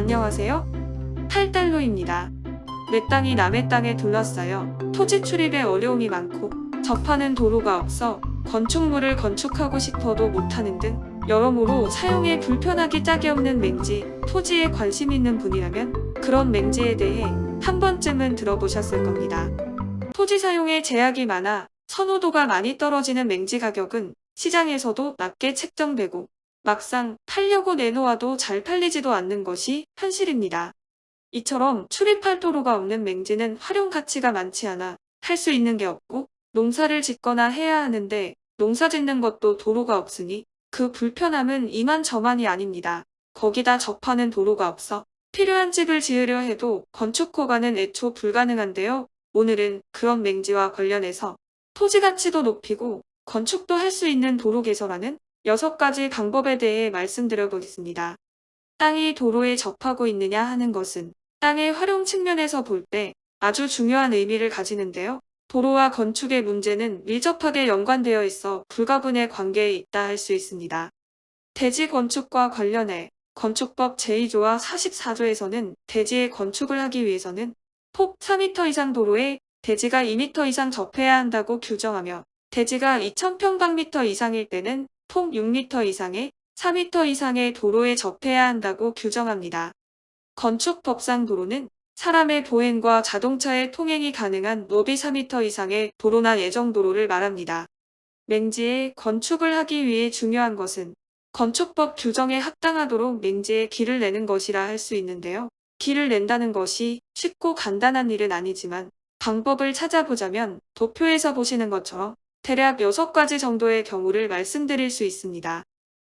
안녕하세요. 팔달로입니다. 내 땅이 남의 땅에 둘러싸여 토지 출입에 어려움이 많고 접하는 도로가 없어 건축물을 건축하고 싶어도 못하는 등 여러모로 사용에 불편하기 짝이 없는 맹지, 토지에 관심 있는 분이라면 그런 맹지에 대해 한 번쯤은 들어보셨을 겁니다. 토지 사용에 제약이 많아 선호도가 많이 떨어지는 맹지 가격은 시장에서도 낮게 책정되고 막상 팔려고 내놓아도 잘 팔리지도 않는 것이 현실입니다. 이처럼 출입할 도로가 없는 맹지는 활용 가치가 많지 않아 할 수 있는 게 없고 농사를 짓거나 해야 하는데 농사 짓는 것도 도로가 없으니 그 불편함은 이만저만이 아닙니다. 거기다 접하는 도로가 없어 필요한 집을 지으려 해도 건축 허가는 애초 불가능한데요. 오늘은 그런 맹지와 관련해서 토지 가치도 높이고 건축도 할 수 있는 도로 개설하는 6가지 방법에 대해 말씀드려 보겠습니다. 땅이 도로에 접하고 있느냐 하는 것은 땅의 활용 측면에서 볼 때 아주 중요한 의미를 가지는데요. 도로와 건축의 문제는 밀접하게 연관되어 있어 불가분의 관계에 있다 할 수 있습니다. 대지 건축과 관련해 건축법 제2조와 44조에서는 대지에 건축을 하기 위해서는 폭 4m 이상 도로에 대지가 2m 이상 접해야 한다고 규정하며 대지가 2000평방미터 이상일 때는 폭 6m 이상의 4m 이상의 도로에 접해야 한다고 규정합니다. 건축법상 도로는 사람의 보행과 자동차의 통행이 가능한 너비 4m 이상의 도로나 예정도로를 말합니다. 맹지에 건축을 하기 위해 중요한 것은 건축법 규정에 합당하도록 맹지에 길을 내는 것이라 할 수 있는데요. 길을 낸다는 것이 쉽고 간단한 일은 아니지만 방법을 찾아보자면 도표에서 보시는 것처럼 대략 6가지 정도의 경우를 말씀드릴 수 있습니다.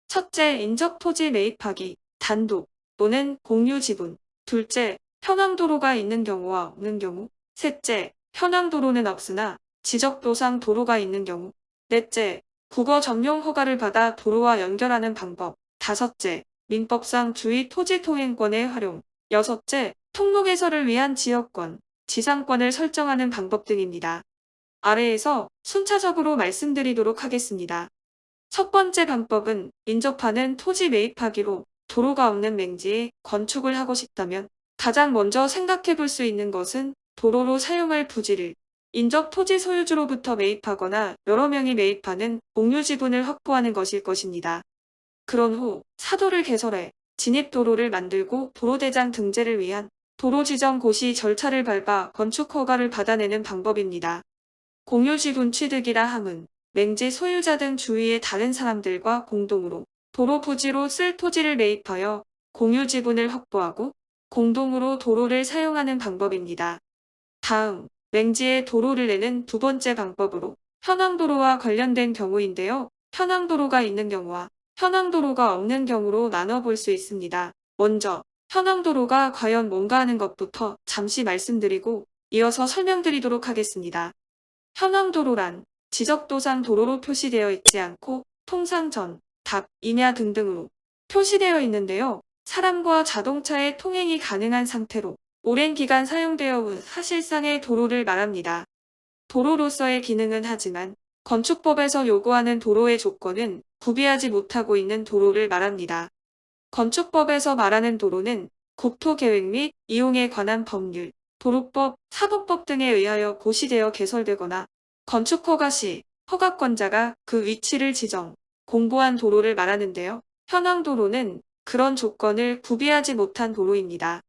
첫째, 인접 토지 매입하기, 단독 또는 공유 지분. 둘째, 현황도로가 있는 경우와 없는 경우. 셋째, 현황도로는 없으나 지적도상 도로가 있는 경우. 넷째, 국어 전용 허가를 받아 도로와 연결하는 방법. 다섯째, 민법상 주의 토지 통행권의 활용. 여섯째, 통로 개설을 위한 지역권, 지상권을 설정하는 방법 등입니다. 아래에서 순차적으로 말씀드리도록 하겠습니다. 첫 번째 방법은 인접하는 토지 매입하기로 도로가 없는 맹지에 건축을 하고 싶다면 가장 먼저 생각해 볼 수 있는 것은 도로로 사용할 부지를 인접 토지 소유주로부터 매입하거나 여러 명이 매입하는 공유 지분을 확보하는 것일 것입니다. 그런 후 사도를 개설해 진입도로를 만들고 도로대장 등재를 위한 도로 지정 고시 절차를 밟아 건축 허가를 받아내는 방법입니다. 공유 지분 취득이라 함은 맹지 소유자 등 주위의 다른 사람들과 공동으로 도로 부지로 쓸 토지를 매입하여 공유 지분을 확보하고 공동으로 도로를 사용하는 방법입니다. 다음, 맹지에 도로를 내는 두 번째 방법으로 현황도로와 관련된 경우인데요. 현황도로가 있는 경우와 현황도로가 없는 경우로 나눠볼 수 있습니다. 먼저 현황도로가 과연 뭔가 하는 것부터 잠시 말씀드리고 이어서 설명드리도록 하겠습니다. 현황도로란 지적도상 도로로 표시되어 있지 않고 통상전, 답, 임야 등등으로 표시되어 있는데요. 사람과 자동차의 통행이 가능한 상태로 오랜 기간 사용되어 온 사실상의 도로를 말합니다. 도로로서의 기능은 하지만 건축법에서 요구하는 도로의 조건은 구비하지 못하고 있는 도로를 말합니다. 건축법에서 말하는 도로는 국토계획 및 이용에 관한 법률, 도로법, 사법법 등에 의하여 고시되어 개설되거나 건축허가 시 허가권자가 그 위치를 지정, 공고한 도로를 말하는데요. 현황도로는 그런 조건을 구비하지 못한 도로입니다.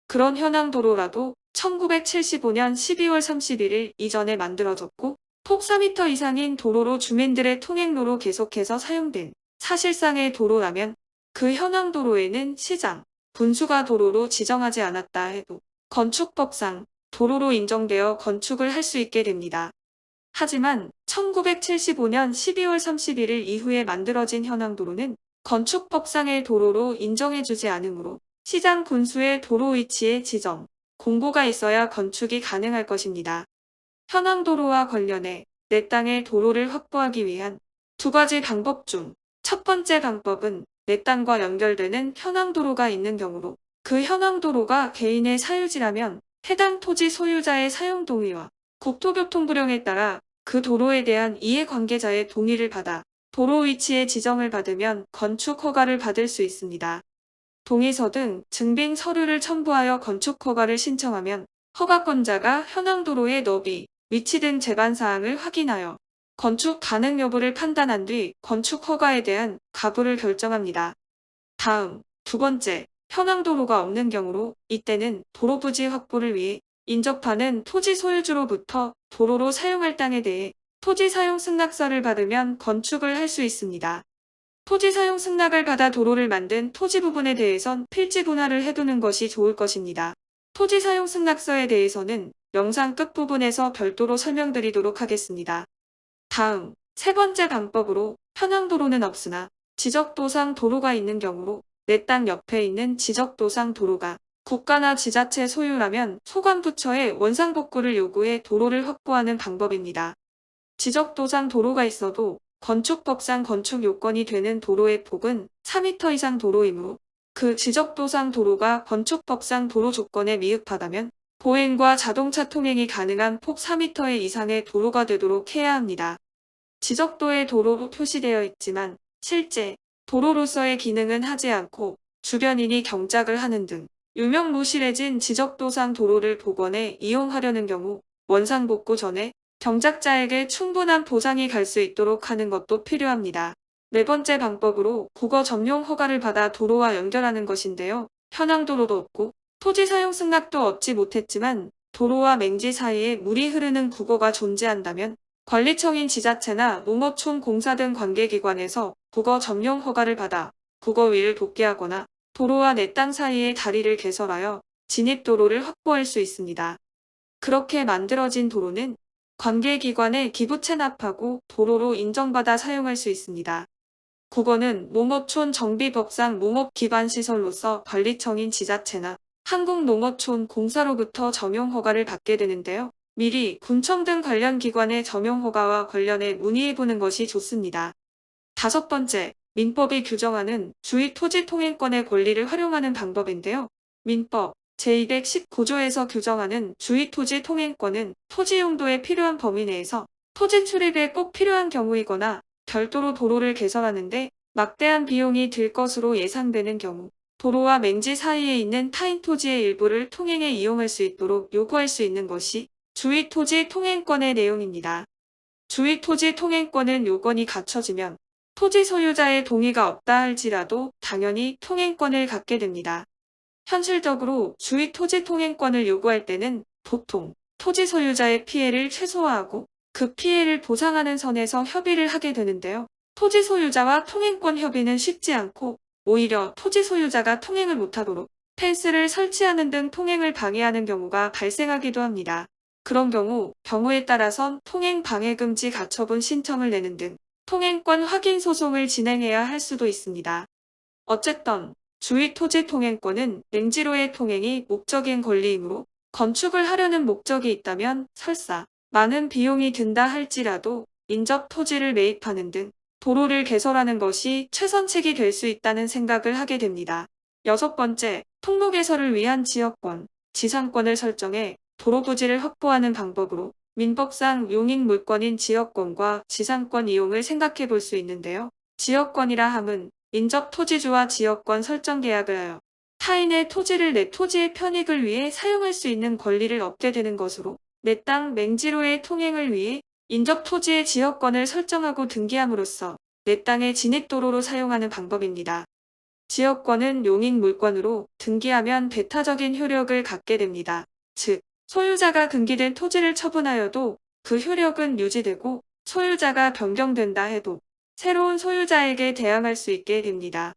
그런 현황도로라도 1975년 12월 31일 이전에 만들어졌고 폭 4m 이상인 도로로 주민들의 통행로로 계속해서 사용된 사실상의 도로라면 그 현황도로에는 시장, 분수가 도로로 지정하지 않았다 해도 건축법상 도로로 인정되어 건축을 할 수 있게 됩니다. 하지만 1975년 12월 31일 이후에 만들어진 현황도로는 건축법상의 도로로 인정해주지 않으므로 시장 분수의 도로 위치에 지정, 공고가 있어야 건축이 가능할 것입니다. 현황도로와 관련해 내 땅의 도로를 확보하기 위한 두 가지 방법 중 첫 번째 방법은 내 땅과 연결되는 현황도로가 있는 경우로 그 현황도로가 개인의 사유지라면 해당 토지 소유자의 사용 동의와 국토교통부령에 따라 그 도로에 대한 이해관계자의 동의를 받아 도로 위치의 지정을 받으면 건축 허가를 받을 수 있습니다. 동의서 등 증빙 서류를 첨부하여 건축 허가를 신청하면 허가권자가 현황 도로의 너비, 위치 등 제반 사항을 확인하여 건축 가능 여부를 판단한 뒤 건축 허가에 대한 가부를 결정합니다. 다음, 두 번째, 현황 도로가 없는 경우로 이때는 도로 부지 확보를 위해 인접하는 토지 소유주로부터 도로로 사용할 땅에 대해 토지 사용 승낙서를 받으면 건축을 할 수 있습니다. 토지 사용 승낙을 받아 도로를 만든 토지 부분에 대해선 필지 분할을 해두는 것이 좋을 것입니다. 토지 사용 승낙서에 대해서는 영상 끝부분에서 별도로 설명드리도록 하겠습니다. 다음, 세 번째 방법으로 현황 도로는 없으나 지적도상 도로가 있는 경우로 내 땅 옆에 있는 지적도상 도로가 국가나 지자체 소유라면 소관부처에 원상복구를 요구해 도로를 확보하는 방법입니다. 지적도상 도로가 있어도 건축법상 건축 요건이 되는 도로의 폭은 4m 이상 도로이므로 그 지적도상 도로가 건축법상 도로 조건에 미흡하다면 보행과 자동차 통행이 가능한 폭 4m 이상의 도로가 되도록 해야 합니다. 지적도의 도로로 표시되어 있지만 실제 도로로서의 기능은 하지 않고 주변인이 경작을 하는 등 유명무실해진 지적도상 도로를 복원해 이용하려는 경우 원상복구 전에 경작자에게 충분한 보상이 갈 수 있도록 하는 것도 필요합니다. 네 번째 방법으로 국어 점용 허가를 받아 도로와 연결하는 것인데요. 현황 도로도 없고 토지 사용 승낙도 얻지 못했지만 도로와 맹지 사이에 물이 흐르는 국어가 존재한다면 관리청인 지자체나 농어촌 공사 등 관계기관에서 국어 점용 허가를 받아 국어 위를 돋게 하거나 도로와 내 땅 사이의 다리를 개설하여 진입도로를 확보할 수 있습니다. 그렇게 만들어진 도로는 관계기관에 기부 체납하고 도로로 인정받아 사용할 수 있습니다. 국어는 농어촌 정비법상 농업기반시설로서 관리청인 지자체나 한국농어촌 공사로부터 점용 허가를 받게 되는데요. 미리 군청 등 관련 기관의 점용 허가와 관련해 문의해보는 것이 좋습니다. 다섯 번째, 민법이 규정하는 주의 토지 통행권의 권리를 활용하는 방법인데요. 민법 제219조에서 규정하는 주의 토지 통행권은 토지 용도에 필요한 범위 내에서 토지 출입에 꼭 필요한 경우이거나 별도로 도로를 개설하는데 막대한 비용이 들 것으로 예상되는 경우 도로와 맹지 사이에 있는 타인 토지의 일부를 통행에 이용할 수 있도록 요구할 수 있는 것이 주의 토지 통행권의 내용입니다. 주의 토지 통행권은 요건이 갖춰지면 토지 소유자의 동의가 없다 할지라도 당연히 통행권을 갖게 됩니다. 현실적으로 주의 토지 통행권을 요구할 때는 보통 토지 소유자의 피해를 최소화하고 그 피해를 보상하는 선에서 협의를 하게 되는데요. 토지 소유자와 통행권 협의는 쉽지 않고 오히려 토지 소유자가 통행을 못하도록 펜스를 설치하는 등 통행을 방해하는 경우가 발생하기도 합니다. 그런 경우에 따라선 통행 방해 금지 가처분 신청을 내는 등 통행권 확인 소송을 진행해야 할 수도 있습니다. 어쨌든 주의 토지 통행권은 맹지로의 통행이 목적인 권리이므로 건축을 하려는 목적이 있다면 설사 많은 비용이 든다 할지라도 인접 토지를 매입하는 등 도로를 개설하는 것이 최선책이 될 수 있다는 생각을 하게 됩니다. 여섯 번째, 통로 개설을 위한 지역권, 지상권을 설정해 도로 부지를 확보하는 방법으로 민법상 용익 물권인 지역권과 지상권 이용을 생각해 볼 수 있는데요. 지역권이라 함은 인접 토지주와 지역권 설정 계약을 하여 타인의 토지를 내 토지의 편익을 위해 사용할 수 있는 권리를 얻게 되는 것으로 내 땅 맹지로의 통행을 위해 인접 토지의 지역권을 설정하고 등기함으로써 내 땅의 진입도로로 사용하는 방법입니다. 지역권은 용익 물권으로 등기하면 배타적인 효력을 갖게 됩니다. 즉, 소유자가 등기된 토지를 처분하여도 그 효력은 유지되고 소유자가 변경된다 해도 새로운 소유자에게 대항할 수 있게 됩니다.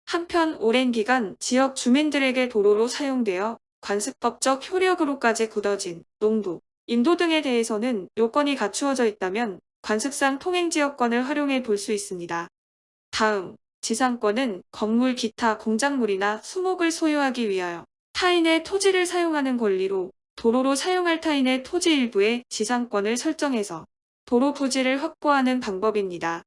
한편 오랜 기간 지역 주민들에게 도로로 사용되어 관습법적 효력으로까지 굳어진 농도, 인도 등에 대해서는 요건이 갖추어져 있다면 관습상 통행지역권을 활용해 볼 수 있습니다. 다음, 지상권은 건물 기타 공작물이나 수목을 소유하기 위하여 타인의 토지를 사용하는 권리로 도로로 사용할 타인의 토지 일부의 지상권을 설정해서 도로 부지를 확보하는 방법입니다.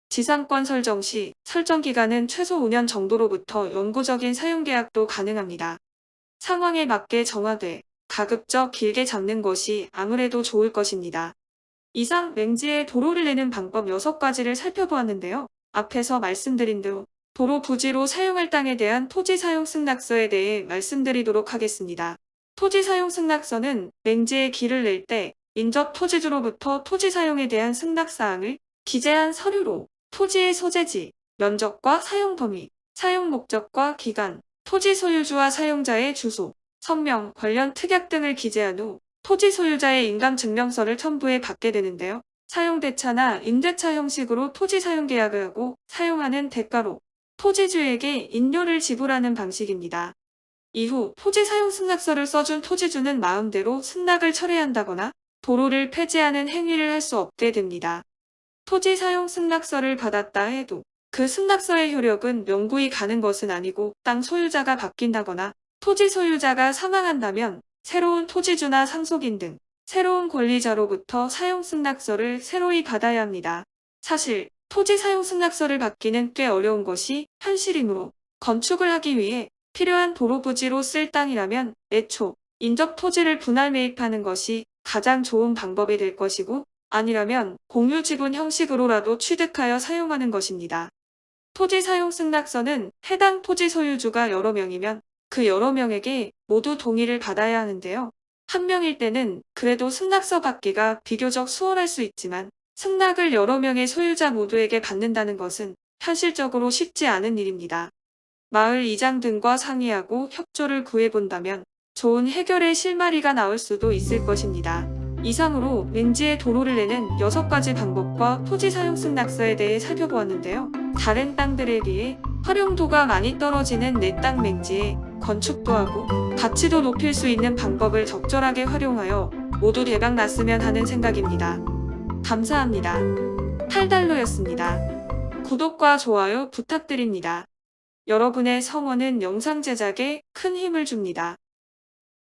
지상권 설정 시 설정 기간은 최소 5년 정도로부터 영구적인 사용계약도 가능합니다. 상황에 맞게 정하되 가급적 길게 잡는 것이 아무래도 좋을 것입니다. 이상 맹지에 도로를 내는 방법 6가지를 살펴보았는데요. 앞에서 말씀드린 대로 도로 부지로 사용할 땅에 대한 토지 사용 승낙서에 대해 말씀드리도록 하겠습니다. 토지 사용 승낙서는 맹지에 길을 낼 때 인접 토지주로부터 토지 사용에 대한 승낙사항을 기재한 서류로 토지의 소재지, 면적과 사용 범위, 사용 목적과 기간, 토지 소유주와 사용자의 주소, 선명, 관련 특약 등을 기재한 후 토지 소유자의 인감증명서를 첨부해 받게 되는데요. 사용대차나 임대차 형식으로 토지 사용 계약을 하고 사용하는 대가로 토지주에게 인료를 지불하는 방식입니다. 이후 토지 사용 승낙서를 써준 토지주는 마음대로 승낙을 철회한다거나 도로를 폐지하는 행위를 할 수 없게 됩니다. 토지 사용 승낙서를 받았다 해도 그 승낙서의 효력은 영구히 가는 것은 아니고 땅 소유자가 바뀐다거나 토지 소유자가 사망한다면 새로운 토지주나 상속인 등 새로운 권리자로부터 사용 승낙서를 새로이 받아야 합니다. 사실 토지 사용 승낙서를 받기는 꽤 어려운 것이 현실이므로 건축을 하기 위해 필요한 도로 부지로 쓸 땅이라면 애초 인접 토지를 분할 매입하는 것이 가장 좋은 방법이 될 것이고 아니라면 공유 지분 형식으로라도 취득하여 사용하는 것입니다. 토지 사용 승낙서는 해당 토지 소유주가 여러 명이면 그 여러 명에게 모두 동의를 받아야 하는데요. 한 명일 때는 그래도 승낙서 받기가 비교적 수월할 수 있지만 승낙을 여러 명의 소유자 모두에게 받는다는 것은 현실적으로 쉽지 않은 일입니다. 마을 이장 등과 상의하고 협조를 구해본다면 좋은 해결의 실마리가 나올 수도 있을 것입니다. 이상으로 맹지에 도로를 내는 6가지 방법과 토지 사용 승낙서에 대해 살펴보았는데요. 다른 땅들에 비해 활용도가 많이 떨어지는 내 땅 맹지에 건축도 하고 가치도 높일 수 있는 방법을 적절하게 활용하여 모두 대박 났으면 하는 생각입니다. 감사합니다. 탈달로였습니다. 구독과 좋아요 부탁드립니다. 여러분의 성원은 영상 제작에 큰 힘을 줍니다.